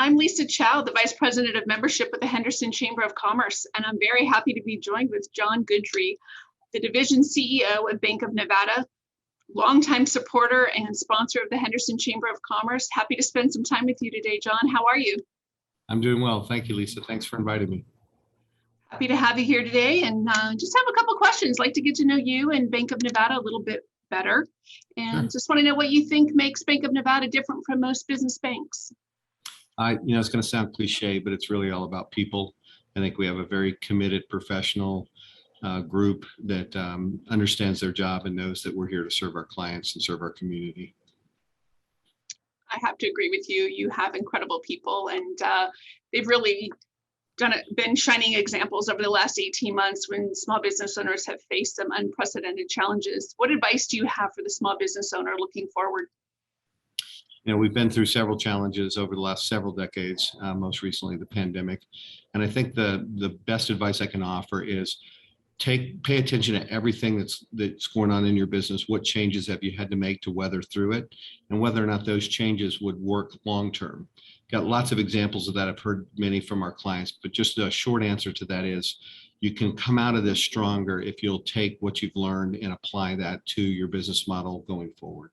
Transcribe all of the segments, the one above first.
I'm Lisa Chow, the Vice President of Membership with the Henderson Chamber of Commerce, and I'm very happy to be joined with John Goodrey, the Division CEO of Bank of Nevada, longtime supporter and sponsor of the Henderson Chamber of Commerce. Happy to spend some time with you today, John. How are you? I'm doing well. Thank you, Lisa. Thanks for inviting me. Happy to have you here today, and just have a couple questions. Like to get to know you and Bank of Nevada a little bit better, and just want to know what you think makes Bank of Nevada different from most business banks. It's going to sound cliche, but it's really all about people. I think we have a very committed professional group that understands their job and knows that we're here to serve our clients and serve our community. I have to agree with you. You have incredible people, and they've really been shining examples over the last 18 months when small business owners have faced some unprecedented challenges. What advice do you have for the small business owner looking forward? We've been through several challenges over the last several decades, most recently the pandemic. And I think the best advice I can offer is pay attention to everything that's going on in your business. What changes have you had to make to weather through it, and whether or not those changes would work long term. Got lots of examples of that. I've heard many from our clients, but just a short answer to that is you can come out of this stronger if you'll take what you've learned and apply that to your business model going forward.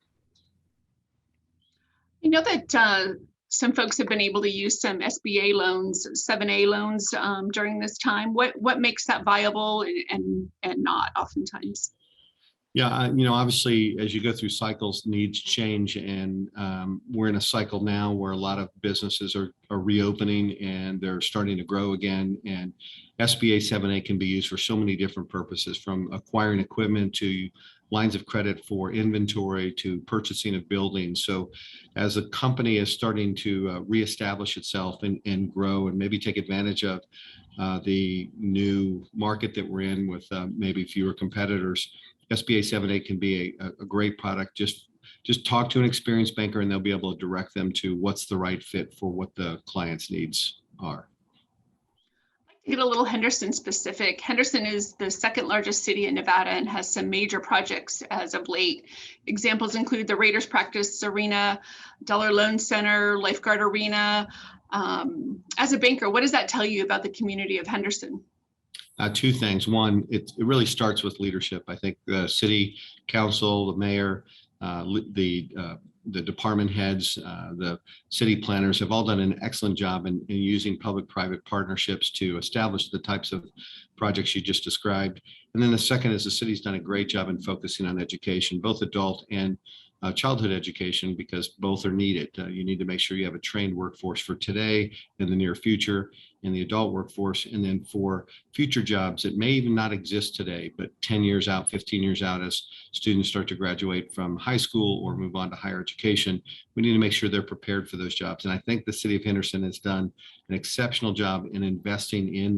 I know that some folks have been able to use some SBA loans, 7A loans during this time. What makes that viable and not oftentimes? Yeah, obviously, as you go through cycles, needs change, and we're in a cycle now where a lot of businesses are reopening and they're starting to grow again. And SBA 7A can be used for so many different purposes, from acquiring equipment to lines of credit for inventory to purchasing of buildings. So as a company is starting to reestablish itself and grow and maybe take advantage of the new market that we're in with maybe fewer competitors, SBA 7A can be a great product. Just talk to an experienced banker and they'll be able to direct them to what's the right fit for what the client's needs are. Get a little Henderson specific. Henderson is the second largest city in Nevada and has some major projects as of late. Examples include the Raiders practice arena, Dollar Loan Center, Lifeguard Arena. As a banker, what does that tell you about the community of Henderson? Two things. One, it really starts with leadership. I think the city council, the mayor, the department heads, the city planners have all done an excellent job in using public-private partnerships to establish the types of projects you just described. And then the second is the city's done a great job in focusing on education, both adult and childhood education, because both are needed. You need to make sure you have a trained workforce for today and the near future, in the adult workforce, and then for future jobs that may even not exist today, but 10 years out, 15 years out, as students start to graduate from high school or move on to higher education, we need to make sure they're prepared for those jobs. And I think the city of Henderson has done an exceptional job in investing in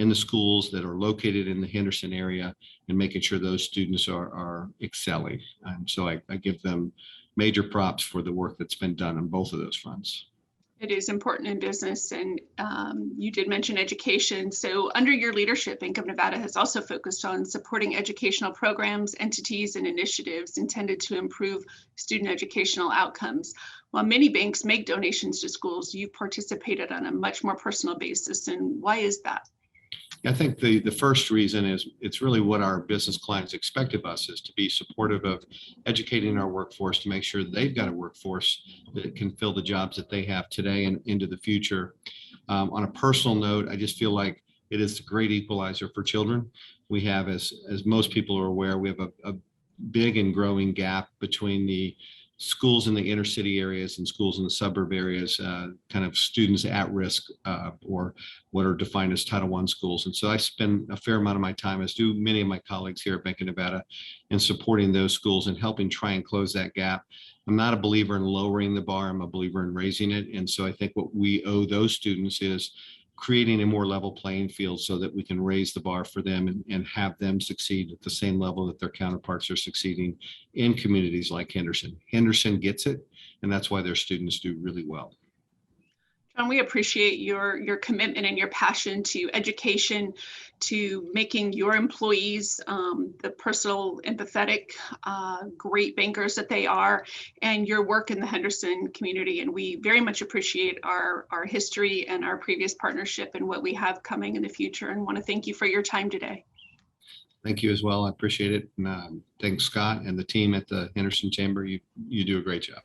the schools that are located in the Henderson area and making sure those students are excelling. And so I give them major props for the work that's been done on both of those fronts. It is important in business, and you did mention education. So under your leadership, Bank of Nevada has also focused on supporting educational programs, entities, and initiatives intended to improve student educational outcomes. While many banks make donations to schools, you've participated on a much more personal basis. And why is that? I think the first reason is it's really what our business clients expect of us, is to be supportive of educating our workforce to make sure they've got a workforce that can fill the jobs that they have today and into the future. On a personal note, I just feel like it is a great equalizer for children. We have, as most people are aware, we have a big and growing gap between the schools in the inner city areas and schools in the suburb areas, kind of students at risk or what are defined as Title I schools. And so I spend a fair amount of my time, as do many of my colleagues here at Bank of Nevada, in supporting those schools and helping try and close that gap. I'm not a believer in lowering the bar. I'm a believer in raising it. And so I think what we owe those students is creating a more level playing field so that we can raise the bar for them and have them succeed at the same level that their counterparts are succeeding in communities like Henderson. Henderson gets it, and that's why their students do really well. And we appreciate your commitment and your passion to education, to making your employees the personal, empathetic, great bankers that they are, and your work in the Henderson community. And we very much appreciate our history and our previous partnership and what we have coming in the future, and want to thank you for your time today. Thank you as well. I appreciate it. And thanks, Scott and the team at the Henderson Chamber. You do a great job.